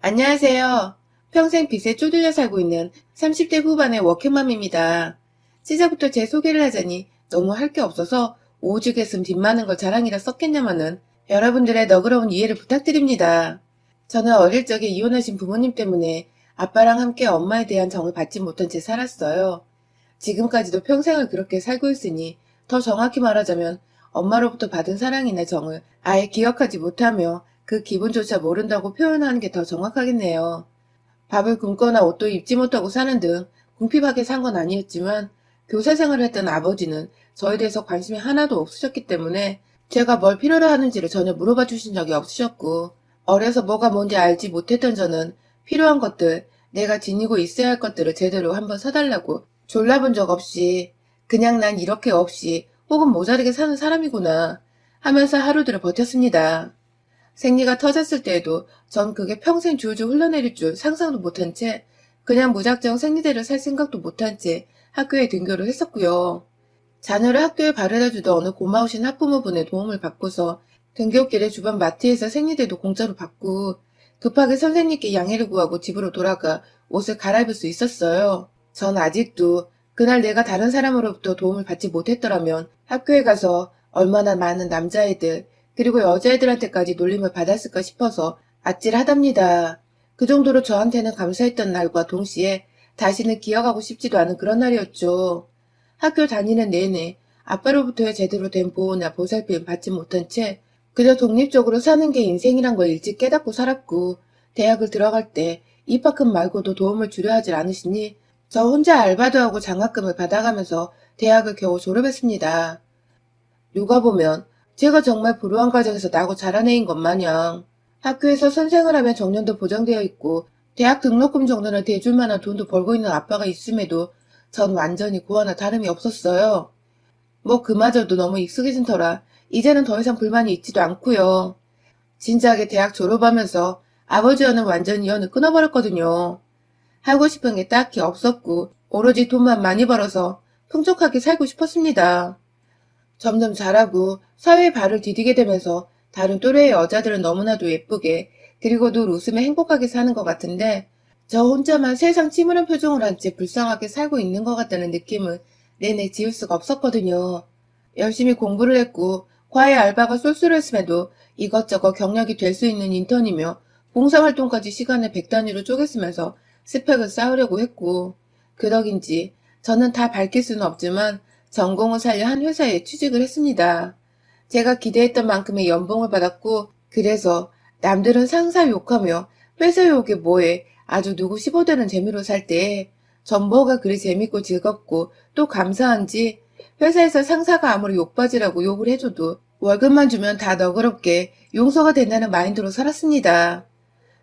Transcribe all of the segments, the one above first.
안녕하세요. 평생 빚에 쪼들려 살고 있는 30대 후반의 워킹맘입니다. 시작부터 제 소개를 하자니 너무 할 게 없어서 오죽했음 빚 많은 걸 자랑이라 썼겠냐마는 여러분들의 너그러운 이해를 부탁드립니다. 저는 어릴 적에 이혼하신 부모님 때문에 아빠랑 함께 엄마에 대한 정을 받지 못한 채 살았어요. 지금까지도 평생을 그렇게 살고 있으니 더 정확히 말하자면 엄마로부터 받은 사랑이나 정을 아예 기억하지 못하며 그 기분조차 모른다고 표현하는 게 더 정확하겠네요. 밥을 굶거나 옷도 입지 못하고 사는 등 궁핍하게 산 건 아니었지만 교사 생활을 했던 아버지는 저에 대해서 관심이 하나도 없으셨기 때문에 제가 뭘 필요로 하는지를 전혀 물어봐 주신 적이 없으셨고 어려서 뭐가 뭔지 알지 못했던 저는 필요한 것들, 내가 지니고 있어야 할 것들을 제대로 한번 사달라고 졸라본 적 없이 그냥 난 이렇게 없이 혹은 모자르게 사는 사람이구나 하면서 하루들을 버텼습니다. 생리가 터졌을 때에도 전 그게 평생 줄줄 흘러내릴 줄 상상도 못한 채 그냥 무작정 생리대를 살 생각도 못한 채 학교에 등교를 했었고요. 자녀를 학교에 바래다 주던 어느 고마우신 학부모분의 도움을 받고서 등굣길에 주변 마트에서 생리대도 공짜로 받고 급하게 선생님께 양해를 구하고 집으로 돌아가 옷을 갈아입을 수 있었어요. 전 아직도 그날 내가 다른 사람으로부터 도움을 받지 못했더라면 학교에 가서 얼마나 많은 남자애들 그리고 여자애들한테까지 놀림을 받았을까 싶어서 아찔하답니다. 그 정도로 저한테는 감사했던 날과 동시에 다시는 기억하고 싶지도 않은 그런 날이었죠. 학교 다니는 내내 아빠로부터의 제대로 된 보호나 보살핌 받지 못한 채 그저 독립적으로 사는 게 인생이란 걸 일찍 깨닫고 살았고 대학을 들어갈 때 입학금 말고도 도움을 주려 하질 않으시니 저 혼자 알바도 하고 장학금을 받아가면서 대학을 겨우 졸업했습니다. 누가 보면 제가 정말 불우한 가정에서 나고 자란 애인 것 마냥 학교에서 선생을 하면 정년도 보장되어 있고 대학 등록금 정도는 대줄 만한 돈도 벌고 있는 아빠가 있음에도 전 완전히 고아나 다름이 없었어요. 뭐 그마저도 너무 익숙해진 터라 이제는 더 이상 불만이 있지도 않고요. 진작에 대학 졸업하면서 아버지와는 완전히 연을 끊어버렸거든요. 하고 싶은 게 딱히 없었고 오로지 돈만 많이 벌어서 풍족하게 살고 싶었습니다. 점점 자라고 사회에 발을 디디게 되면서 다른 또래의 여자들은 너무나도 예쁘게 그리고 늘 웃으며 행복하게 사는 것 같은데 저 혼자만 세상 침울한 표정을 한 채 불쌍하게 살고 있는 것 같다는 느낌을 내내 지울 수가 없었거든요. 열심히 공부를 했고 과외 알바가 쏠쏠했음에도 이것저것 경력이 될 수 있는 인턴이며 봉사활동까지 시간을 100단위로 쪼개 쓰면서 스펙을 쌓으려고 했고 그 덕인지 저는 다 밝힐 수는 없지만 전공을 살려 한 회사에 취직을 했습니다. 제가 기대했던 만큼의 연봉을 받았고 그래서 남들은 상사 욕하며 회사 욕에 뭐해 아주 누구 15대는 재미로 살 때 전 뭐가 그리 재밌고 즐겁고 또 감사한지 회사에서 상사가 아무리 욕받이라고 욕을 해줘도 월급만 주면 다 너그럽게 용서가 된다는 마인드로 살았습니다.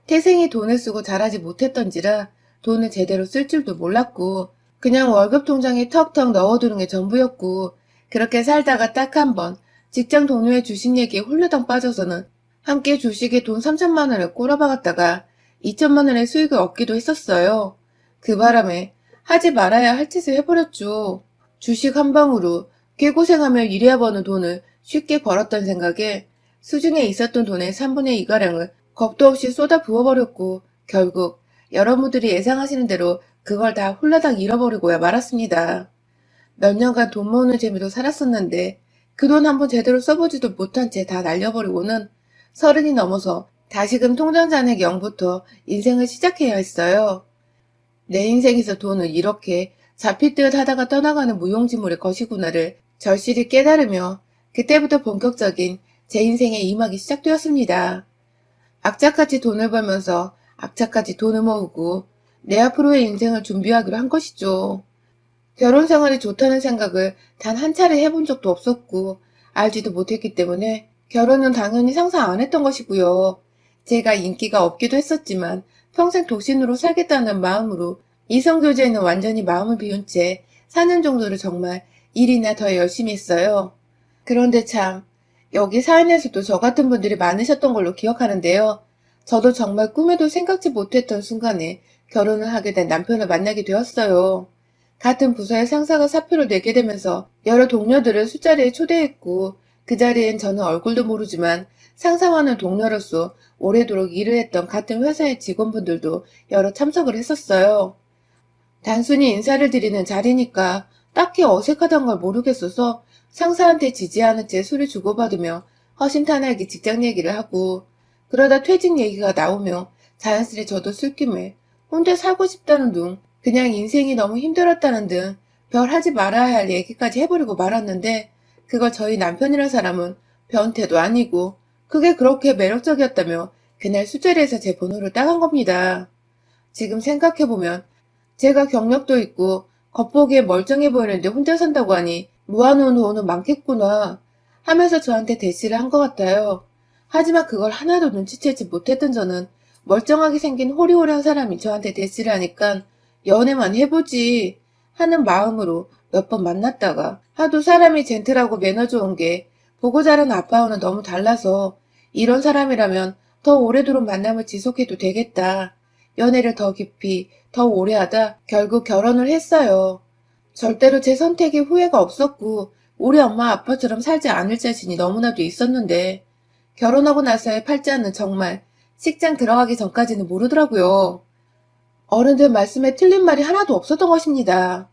태생이 돈을 쓰고 잘하지 못했던지라 돈을 제대로 쓸 줄도 몰랐고 그냥 월급 통장에 턱턱 넣어두는 게 전부였고 그렇게 살다가 딱 한 번 직장 동료의 주식 얘기에 홀려당 빠져서는 함께 주식에 돈 3천만 원을 꼬라박았다가 2천만 원의 수익을 얻기도 했었어요. 그 바람에 하지 말아야 할 짓을 해버렸죠. 주식 한 방으로 개고생하며 일해야 버는 돈을 쉽게 벌었던 생각에 수중에 있었던 돈의 3분의 2가량을 겁도 없이 쏟아 부어버렸고 결국 여러분들이 예상하시는 대로 그걸 다 홀라당 잃어버리고야 말았습니다. 몇 년간 돈 모으는 재미로 살았었는데 그 돈 한번 제대로 써보지도 못한 채 다 날려버리고는 30이 넘어서 다시금 통장 잔액 0부터 인생을 시작해야 했어요. 내 인생에서 돈을 이렇게 잡힐 듯 하다가 떠나가는 무용지물의 것이구나를 절실히 깨달으며 그때부터 본격적인 제 인생의 이막이 시작되었습니다. 악착같이 돈을 벌면서 악착같이 돈을 모으고 내 앞으로의 인생을 준비하기로 한 것이죠. 결혼 생활이 좋다는 생각을 단 한 차례 해본 적도 없었고 알지도 못했기 때문에 결혼은 당연히 상상 안 했던 것이고요. 제가 인기가 없기도 했었지만 평생 독신으로 살겠다는 마음으로 이성교제에는 완전히 마음을 비운 채 4년 정도를 정말 일이나 더 열심히 했어요. 그런데 참 여기 사연에서도 저 같은 분들이 많으셨던 걸로 기억하는데요. 저도 정말 꿈에도 생각지 못했던 순간에 결혼을 하게 된 남편을 만나게 되었어요. 같은 부서의 상사가 사표를 내게 되면서 여러 동료들을 술자리에 초대했고 그 자리엔 저는 얼굴도 모르지만 상사와는 동료로서 오래도록 일을 했던 같은 회사의 직원분들도 여러 참석을 했었어요. 단순히 인사를 드리는 자리니까 딱히 어색하단 걸 모르겠어서 상사한테 지지하는 채 술을 주고받으며 허심탄회하게 직장 얘기를 하고, 그러다 퇴직 얘기가 나오며 자연스레 저도 술김에 혼자 살고 싶다는 둥, 그냥 인생이 너무 힘들었다는 등 별 하지 말아야 할 얘기까지 해버리고 말았는데, 그걸 저희 남편이란 사람은 변태도 아니고 그게 그렇게 매력적이었다며 그날 술자리에서 제 번호를 따간 겁니다. 지금 생각해보면 제가 경력도 있고 겉보기에 멀쩡해 보이는데 혼자 산다고 하니 모아놓은 돈은 많겠구나 하면서 저한테 대시를 한 것 같아요. 하지만 그걸 하나도 눈치채지 못했던 저는 멀쩡하게 생긴 호리호리한 사람이 저한테 대시를 하니까 연애만 해보지 하는 마음으로 몇 번 만났다가, 하도 사람이 젠틀하고 매너 좋은 게 보고 자란 아빠와는 너무 달라서 이런 사람이라면 더 오래도록 만남을 지속해도 되겠다. 연애를 더 깊이 더 오래 하다 결국 결혼을 했어요. 절대로 제 선택에 후회가 없었고 우리 엄마 아빠처럼 살지 않을 자신이 너무나도 있었는데, 결혼하고 나서의 팔자는 정말 식장 들어가기 전까지는 모르더라고요. 어른들 말씀에 틀린 말이 하나도 없었던 것입니다.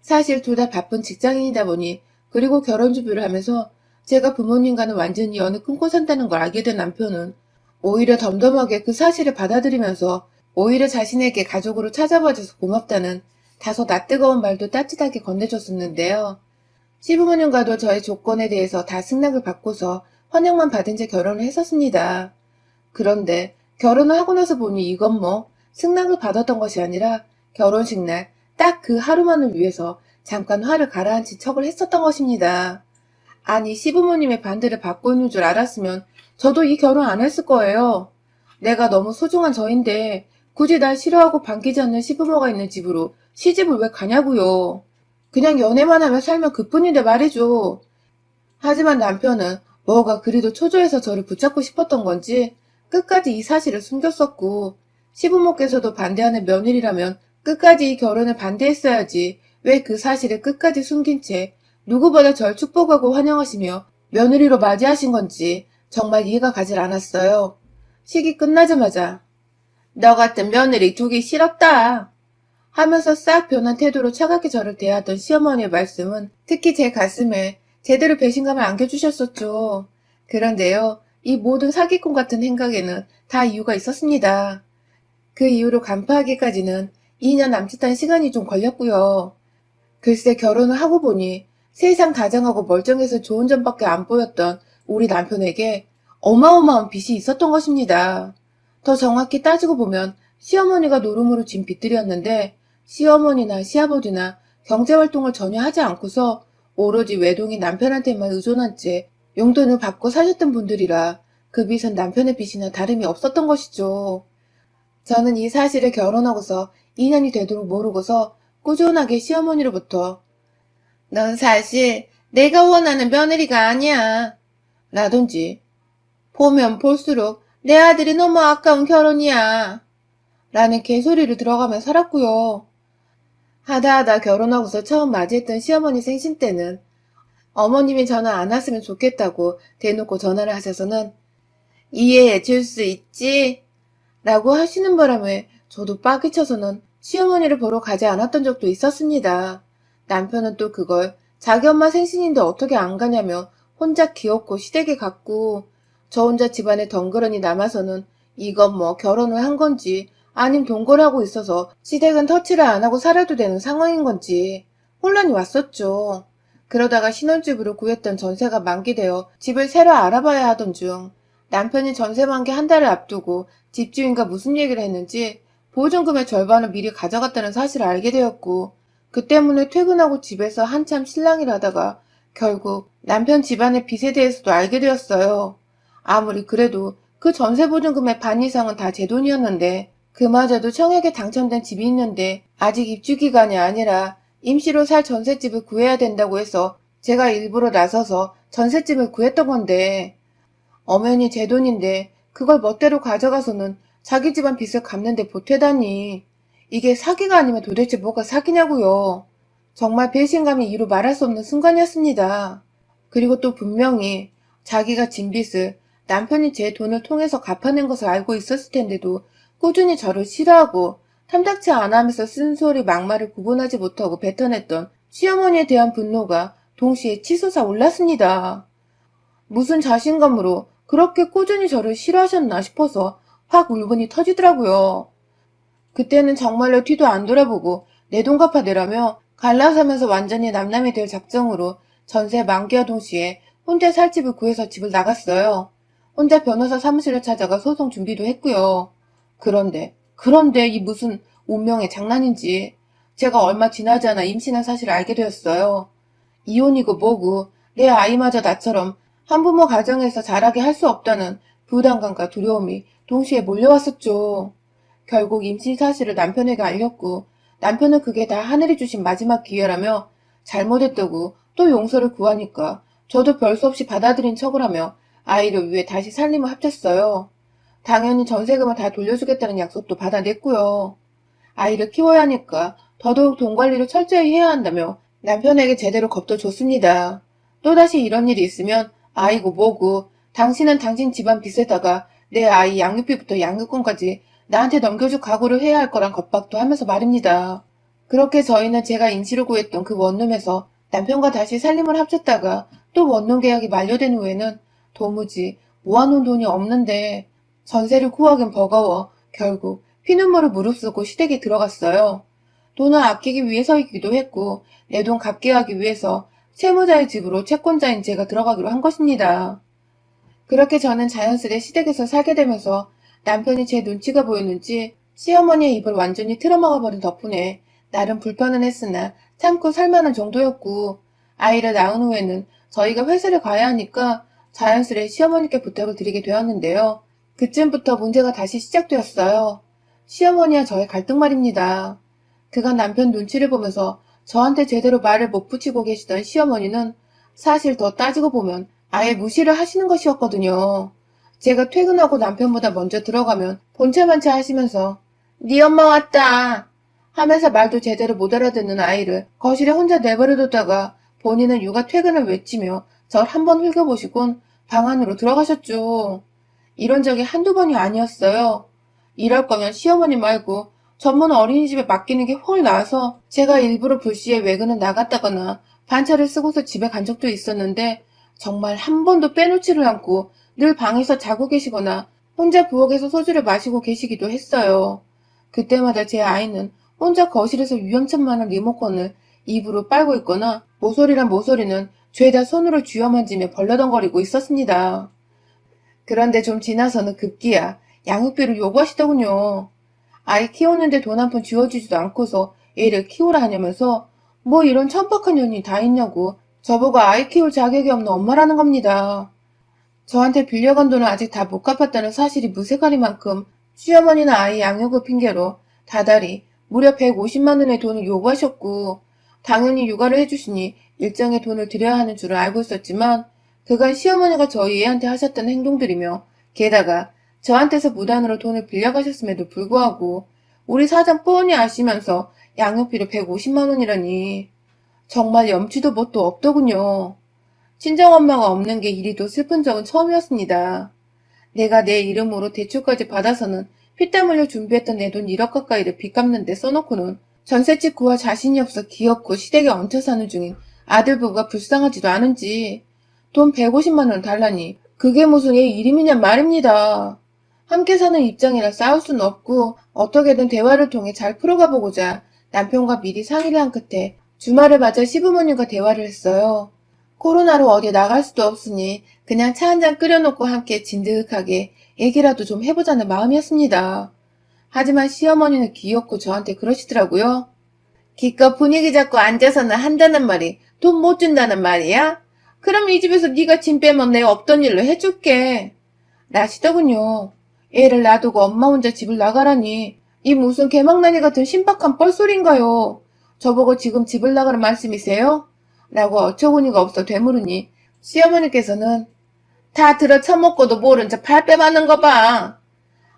사실 둘 다 바쁜 직장인이다 보니, 그리고 결혼 준비를 하면서 제가 부모님과는 완전히 연을 끊고 산다는 걸 알게 된 남편은 오히려 덤덤하게 그 사실을 받아들이면서 오히려 자신에게 가족으로 찾아봐줘서 고맙다는 다소 낯뜨거운 말도 따뜻하게 건네줬었는데요. 시부모님과도 저의 조건에 대해서 다 승낙을 받고서 환영만 받은 채 결혼을 했었습니다. 그런데 결혼을 하고 나서 보니 이건 뭐 승낙을 받았던 것이 아니라 결혼식 날 딱 그 하루만을 위해서 잠깐 화를 가라앉힌 척을 했었던 것입니다. 아니, 시부모님의 반대를 받고 있는 줄 알았으면 저도 이 결혼 안 했을 거예요. 내가 너무 소중한 저인데 굳이 날 싫어하고 반기지 않는 시부모가 있는 집으로 시집을 왜 가냐고요. 그냥 연애만 하며 살면 그뿐인데 말이죠. 하지만 남편은 뭐가 그리도 초조해서 저를 붙잡고 싶었던 건지 끝까지 이 사실을 숨겼었고, 시부모께서도 반대하는 며느리라면 끝까지 이 결혼을 반대했어야지 왜 그 사실을 끝까지 숨긴 채 누구보다 절 축복하고 환영하시며 며느리로 맞이하신 건지 정말 이해가 가질 않았어요. 식이 끝나자마자 너 같은 며느리 두기 싫었다 하면서 싹 변한 태도로 차갑게 저를 대하던 시어머니의 말씀은 특히 제 가슴에 제대로 배신감을 안겨주셨었죠. 그런데요, 이 모든 사기꾼 같은 행각에는 다 이유가 있었습니다. 그 이유를 간파하기까지는 2년 남짓한 시간이 좀 걸렸고요. 글쎄, 결혼을 하고 보니 세상 다정하고 멀쩡해서 좋은 점밖에 안 보였던 우리 남편에게 어마어마한 빚이 있었던 것입니다. 더 정확히 따지고 보면 시어머니가 노름으로 진 빚들이었는데, 시어머니나 시아버지나 경제활동을 전혀 하지 않고서 오로지 외동인 남편한테만 의존한 채 용돈을 받고 사셨던 분들이라 그 빚은 남편의 빚이나 다름이 없었던 것이죠. 저는 이 사실을 결혼하고서 2년이 되도록 모르고서 꾸준하게 시어머니로부터 넌 사실 내가 원하는 며느리가 아니야 라든지 보면 볼수록 내 아들이 너무 아까운 결혼이야 라는 개소리를 들어가며 살았고요. 하다하다 결혼하고서 처음 맞이했던 시어머니 생신 때는 어머님이 전화 안 왔으면 좋겠다고 대놓고 전화를 하셔서는 이해해 줄 수 있지? 라고 하시는 바람에 저도 빡이 쳐서는 시어머니를 보러 가지 않았던 적도 있었습니다. 남편은 또 그걸 자기 엄마 생신인데 어떻게 안 가냐며 혼자 귀엽고 시댁에 갔고, 저 혼자 집안에 덩그러니 남아서는 이건 뭐 결혼을 한 건지 아님 동거를 하고 있어서 시댁은 터치를 안 하고 살아도 되는 상황인 건지 혼란이 왔었죠. 그러다가 신혼집으로 구했던 전세가 만기되어 집을 새로 알아봐야 하던 중 남편이 전세 만기 한 달을 앞두고 집주인과 무슨 얘기를 했는지 보증금의 절반을 미리 가져갔다는 사실을 알게 되었고, 그 때문에 퇴근하고 집에서 한참 실랑이를 하다가 결국 남편 집안의 빚에 대해서도 알게 되었어요. 아무리 그래도 그 전세 보증금의 반 이상은 다 제 돈이었는데, 그마저도 청약에 당첨된 집이 있는데 아직 입주 기간이 아니라 임시로 살 전셋집을 구해야 된다고 해서 제가 일부러 나서서 전셋집을 구했던 건데, 엄연히 제 돈인데 그걸 멋대로 가져가서는 자기 집안 빚을 갚는데 보태다니. 이게 사기가 아니면 도대체 뭐가 사기냐고요. 정말 배신감이 이루 말할 수 없는 순간이었습니다. 그리고 또 분명히 자기가 진 빚을 남편이 제 돈을 통해서 갚아낸 것을 알고 있었을 텐데도 꾸준히 저를 싫어하고 탐탁치 않아 하면서 쓴소리 막말을 구분하지 못하고 뱉어냈던 시어머니에 대한 분노가 동시에 치솟아 올랐습니다. 무슨 자신감으로 그렇게 꾸준히 저를 싫어하셨나 싶어서 확 울분이 터지더라고요. 그때는 정말로 뒤도 안 돌아보고 내 돈 갚아내라며 갈라서면서 완전히 남남이 될 작정으로 전세 만기와 동시에 혼자 살 집을 구해서 집을 나갔어요. 혼자 변호사 사무실을 찾아가 소송 준비도 했고요. 그런데 이 무슨 운명의 장난인지 제가 얼마 지나지 않아 임신한 사실을 알게 되었어요. 이혼이고 뭐고 내 아이마저 나처럼 한부모 가정에서 자라게 할 수 없다는 부담감과 두려움이 동시에 몰려왔었죠. 결국 임신 사실을 남편에게 알렸고 남편은 그게 다 하늘이 주신 마지막 기회라며 잘못했다고 또 용서를 구하니까 저도 별 수 없이 받아들인 척을 하며 아이를 위해 다시 살림을 합쳤어요. 당연히 전세금을 다 돌려주겠다는 약속도 받아냈고요. 아이를 키워야 하니까 더더욱 돈 관리를 철저히 해야 한다며 남편에게 제대로 겁도 줬습니다. 또다시 이런 일이 있으면 아이고 뭐고 당신은 당신 집안 빚에다가 내 아이 양육비부터 양육권까지 나한테 넘겨줄 각오를 해야 할 거란 겁박도 하면서 말입니다. 그렇게 저희는 제가 인치를 구했던 그 원룸에서 남편과 다시 살림을 합쳤다가 또 원룸 계약이 만료된 후에는 도무지 모아놓은 돈이 없는데 전세를 구하긴 버거워 결국 피눈물을 무릅쓰고 시댁에 들어갔어요. 돈을 아끼기 위해서이기도 했고 내 돈 갚게 하기 위해서 채무자의 집으로 채권자인 제가 들어가기로 한 것입니다. 그렇게 저는 자연스레 시댁에서 살게 되면서 남편이 제 눈치가 보였는지 시어머니의 입을 완전히 틀어막아버린 덕분에 나름 불편은 했으나 참고 살만한 정도였고 아이를 낳은 후에는 저희가 회사를 가야 하니까 자연스레 시어머니께 부탁을 드리게 되었는데요. 그쯤부터 문제가 다시 시작되었어요. 시어머니와 저의 갈등 말입니다. 그간 남편 눈치를 보면서 저한테 제대로 말을 못 붙이고 계시던 시어머니는 사실 더 따지고 보면 아예 무시를 하시는 것이었거든요. 제가 퇴근하고 남편보다 먼저 들어가면 본체만체 하시면서 네 엄마 왔다 하면서 말도 제대로 못 알아듣는 아이를 거실에 혼자 내버려뒀다가 본인은 육아 퇴근을 외치며 절 한번 흘겨보시곤 방 안으로 들어가셨죠. 이런 적이 한두 번이 아니었어요. 이럴 거면 시어머니 말고 전문 어린이집에 맡기는 게 훨 나아서 제가 일부러 불시에 외근을 나갔다거나 반차를 쓰고서 집에 간 적도 있었는데 정말 한 번도 빼놓지를 않고 늘 방에서 자고 계시거나 혼자 부엌에서 소주를 마시고 계시기도 했어요. 그때마다 제 아이는 혼자 거실에서 위험천만한 리모컨을 입으로 빨고 있거나 모서리란 모서리는 죄다 손으로 쥐어만지며 벌러덩거리고 있었습니다. 그런데 좀 지나서는 급기야 양육비를 요구하시더군요. 아이 키우는데 돈 한 푼 쥐어주지도 않고서 애를 키우라 하냐면서 뭐 이런 천박한 년이 다 있냐고 저보고 아이 키울 자격이 없는 엄마라는 겁니다. 저한테 빌려간 돈을 아직 다 못 갚았다는 사실이 무색하리만큼 시어머니나 아이 양육을 핑계로 다달이 무려 150만 원의 돈을 요구하셨고 당연히 육아를 해주시니 일정의 돈을 드려야 하는 줄은 알고 있었지만 그간 시어머니가 저희 애한테 하셨던 행동들이며 게다가 저한테서 무단으로 돈을 빌려가셨음에도 불구하고 우리 사정 뻔히 아시면서 양육비로 150만 원이라니 정말 염치도 뭣도 없더군요. 친정엄마가 없는 게 이리도 슬픈 적은 처음이었습니다. 내가 내 이름으로 대출까지 받아서는 피땀 흘려 준비했던 내 돈 1억 가까이를 빚 갚는데 써놓고는 전셋집 구할 자신이 없어 기어코 시댁에 얹혀 사는 중인 아들부부가 불쌍하지도 않은지 돈 150만 원 달라니 그게 무슨 얘 이름이냔 말입니다. 함께 사는 입장이라 싸울 수는 없고 어떻게든 대화를 통해 잘 풀어가 보고자 남편과 미리 상의를 한 끝에 주말을 맞아 시부모님과 대화를 했어요. 코로나로 어디 나갈 수도 없으니 그냥 차 한잔 끓여놓고 함께 진득하게 얘기라도 좀 해보자는 마음이었습니다. 하지만 시어머니는 귀엽고 저한테 그러시더라고요. 기껏 분위기 잡고 앉아서는 한다는 말이 돈 못 준다는 말이야? 그럼 이 집에서 네가 짐 빼면 내가 없던 일로 해줄게. 라시더군요. 애를 놔두고 엄마 혼자 집을 나가라니 이 무슨 개망나니 같은 신박한 뻘소리인가요? 저보고 지금 집을 나가는 말씀이세요? 라고 어처구니가 없어 되물으니 시어머니께서는 다 들어 처먹고도 모른 척 발 빼맞는 거 봐.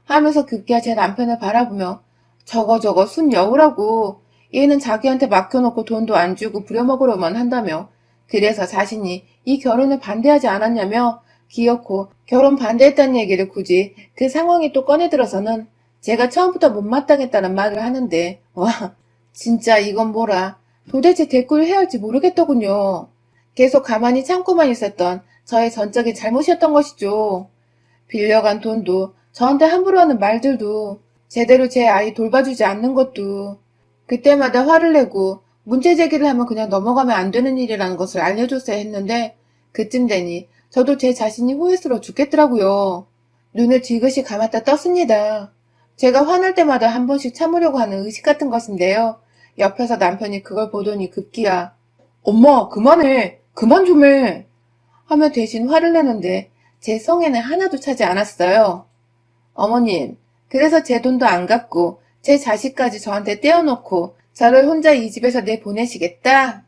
하면서 급기야 제 남편을 바라보며 저거 순 여우라고 얘는 자기한테 맡겨놓고 돈도 안 주고 부려먹으려만 한다며 그래서 자신이 이 결혼을 반대하지 않았냐며 기어코 결혼 반대했다는 얘기를 굳이 그 상황이 또 꺼내들어서는 제가 처음부터 못마땅했다는 말을 하는데, 와, 진짜 이건 뭐라. 도대체 대꾸를 해야 할지 모르겠더군요. 계속 가만히 참고만 있었던 저의 전적인 잘못이었던 것이죠. 빌려간 돈도, 저한테 함부로 하는 말들도, 제대로 제 아이 돌봐주지 않는 것도, 그때마다 화를 내고 문제 제기를 하면 그냥 넘어가면 안 되는 일이라는 것을 알려줬어야 했는데, 그쯤 되니 저도 제 자신이 후회스러워 죽겠더라고요. 눈을 지그시 감았다 떴습니다. 제가 화날 때마다 한 번씩 참으려고 하는 의식 같은 것인데요. 옆에서 남편이 그걸 보더니 급기야 엄마 그만해 그만 좀 해 하며 대신 화를 내는데 제 성에는 하나도 차지 않았어요. 어머님, 그래서 제 돈도 안 갚고 제 자식까지 저한테 떼어놓고 저를 혼자 이 집에서 내보내시겠다?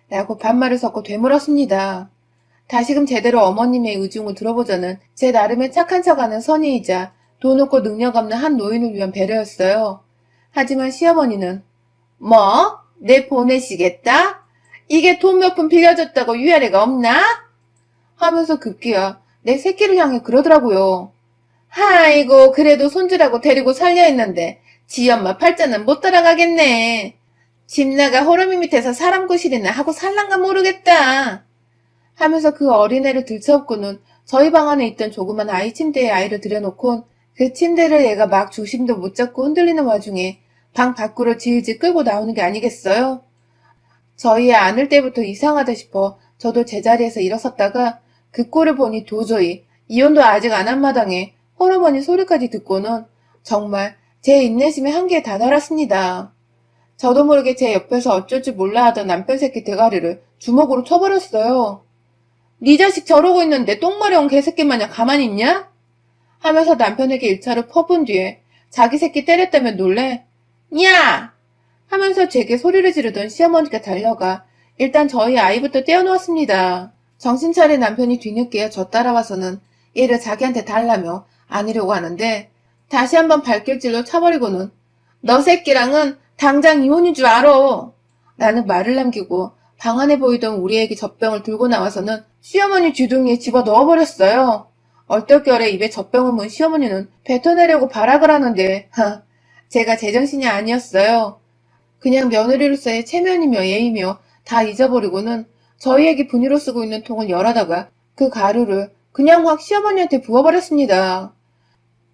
라고 반말을 섞고 되물었습니다. 다시금 제대로 어머님의 의중을 들어보자는 제 나름의 착한 척하는 선의이자 돈 없고 능력 없는 한 노인을 위한 배려였어요. 하지만 시어머니는 뭐? 내 보내시겠다? 이게 돈 몇 푼 빌려줬다고 위아래가 없나? 하면서 급기야 내 새끼를 향해 그러더라고요. 아이고 그래도 손주라고 데리고 살려 했는데 지 엄마 팔자는 못 따라가겠네. 집 나가 호러미 밑에서 사람 구실이나 하고 살란가 모르겠다. 하면서 그 어린애를 들쳐업고는 저희 방 안에 있던 조그만 아이 침대에 아이를 들여놓곤 그 침대를 얘가 막 중심도 못 잡고 흔들리는 와중에 방 밖으로 질질 끌고 나오는 게 아니겠어요? 저희 애 안을 때부터 이상하다 싶어 저도 제자리에서 일어섰다가 그 꼴을 보니 도저히 이혼도 아직 안 한 마당에 홀어머니 소리까지 듣고는 정말 제 인내심의 한계에 다다랐습니다. 저도 모르게 제 옆에서 어쩔 줄 몰라 하던 남편 새끼 대가리를 주먹으로 쳐버렸어요. 네 자식 저러고 있는데 똥마려운 개새끼 마냥 가만히 있냐? 하면서 남편에게 일차를 퍼본 뒤에 자기 새끼 때렸다면 놀래 야! 하면서 제게 소리를 지르던 시어머니가 달려가 일단 저희 아이부터 떼어놓았습니다. 정신 차린 남편이 뒤늦게 저 따라와서는 얘를 자기한테 달라며 안으려고 하는데 다시 한번 발길질로 차버리고는 너 새끼랑은 당장 이혼인 줄 알아. 라는 말을 남기고 방 안에 보이던 우리 애기 젖병을 들고 나와서는 시어머니 주둥이에 집어 넣어버렸어요. 얼떨결에 입에 젖병을 문 시어머니는 뱉어내려고 발악을 하는데 제가 제정신이 아니었어요. 그냥 며느리로서의 체면이며 예의며 다 잊어버리고는 저희 애기 분유로 쓰고 있는 통을 열어다가 그 가루를 그냥 확 시어머니한테 부어버렸습니다.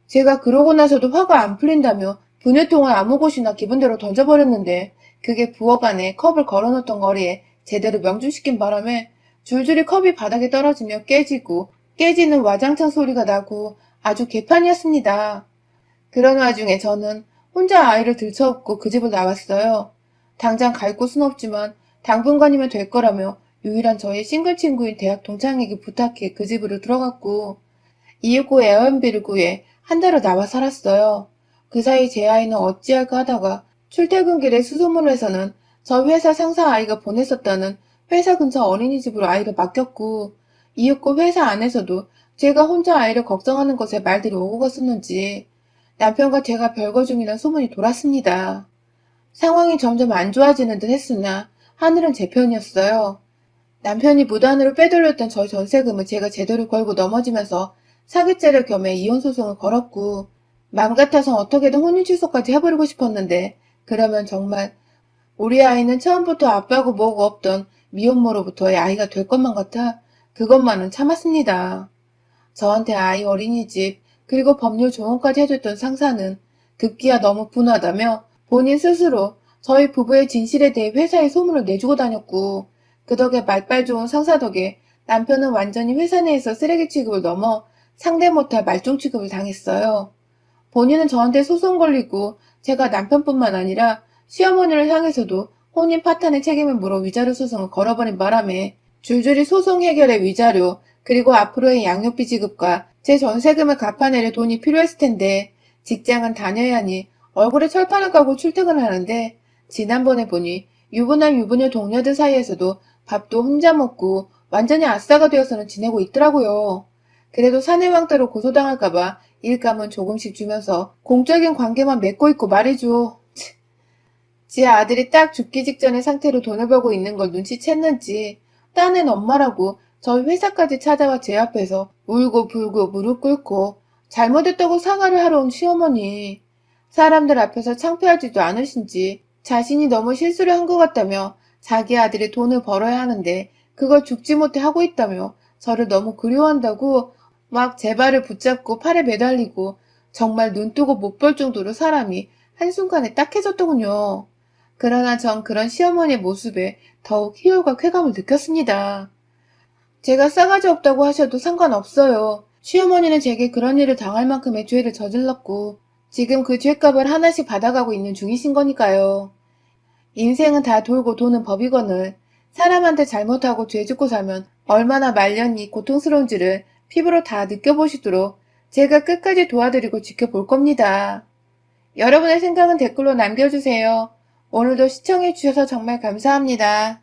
제가 그러고 나서도 화가 안 풀린다며 분유통을 아무 곳이나 기분대로 던져버렸는데 그게 부엌 안에 컵을 걸어놓던 거리에 제대로 명중시킨 바람에 줄줄이 컵이 바닥에 떨어지며 깨지고 깨지는 와장창 소리가 나고 아주 개판이었습니다. 그런 와중에 저는 혼자 아이를 들쳐업고 그 집을 나왔어요. 당장 갈 곳은 없지만 당분간이면 될 거라며 유일한 저의 싱글 친구인 대학 동창에게 부탁해 그 집으로 들어갔고 이윽고 에어비를 구해 한 달을 나와 살았어요. 그 사이 제 아이는 어찌할까 하다가 출퇴근길에 수소문에서는 저 회사 상사 아이가 보냈었다는 회사 근처 어린이집으로 아이를 맡겼고 이윽고 회사 안에서도 제가 혼자 아이를 걱정하는 것에 말들이 오고 갔었는지 남편과 제가 별거 중이란 소문이 돌았습니다. 상황이 점점 안 좋아지는 듯 했으나 하늘은 제 편이었어요. 남편이 무단으로 빼돌렸던 저희 전세금을 제가 제대로 걸고 넘어지면서 사기죄를 겸해 이혼소송을 걸었고 맘 같아서 어떻게든 혼인 취소까지 해버리고 싶었는데 그러면 정말 우리 아이는 처음부터 아빠고 뭐고 없던 미혼모로부터의 아이가 될 것만 같아 그것만은 참았습니다. 저한테 아이 어린이집 그리고 법률 조언까지 해줬던 상사는 급기야 너무 분하다며 본인 스스로 저희 부부의 진실에 대해 회사에 소문을 내주고 다녔고 그 덕에 말빨 좋은 상사 덕에 남편은 완전히 회사 내에서 쓰레기 취급을 넘어 상대 못할 말종 취급을 당했어요. 본인은 저한테 소송 걸리고 제가 남편뿐만 아니라 시어머니를 향해서도 혼인 파탄의 책임을 물어 위자료 소송을 걸어버린 바람에 줄줄이 소송 해결의 위자료 그리고 앞으로의 양육비 지급과 제 전세금을 갚아내려 돈이 필요했을 텐데 직장은 다녀야 하니 얼굴에 철판을 깔고 출퇴근을 하는데 지난번에 보니 유부남 유부녀 동료들 사이에서도 밥도 혼자 먹고 완전히 아싸가 되어서는 지내고 있더라고요. 그래도 사내왕따로 고소당할까봐 일감은 조금씩 주면서 공적인 관계만 맺고 있고 말이죠. 지 아들이 딱 죽기 직전의 상태로 돈을 벌고 있는 걸 눈치챘는지 딴엔 엄마라고 저희 회사까지 찾아와 제 앞에서 울고 불고 무릎 꿇고 잘못했다고 사과를 하러 온 시어머니. 사람들 앞에서 창피하지도 않으신지 자신이 너무 실수를 한 것 같다며 자기 아들이 돈을 벌어야 하는데 그걸 죽지 못해 하고 있다며 저를 너무 그리워한다고 막 제 발을 붙잡고 팔에 매달리고 정말 눈 뜨고 못 볼 정도로 사람이 한순간에 딱해졌더군요. 그러나 전 그런 시어머니의 모습에 더욱 희열과 쾌감을 느꼈습니다. 제가 싸가지 없다고 하셔도 상관없어요. 시어머니는 제게 그런 일을 당할 만큼의 죄를 저질렀고 지금 그 죄값을 하나씩 받아가고 있는 중이신 거니까요. 인생은 다 돌고 도는 법이거늘 사람한테 잘못하고 죄 짓고 살면 얼마나 말년이 고통스러운지를 피부로 다 느껴보시도록 제가 끝까지 도와드리고 지켜볼 겁니다. 여러분의 생각은 댓글로 남겨주세요. 오늘도 시청해주셔서 정말 감사합니다.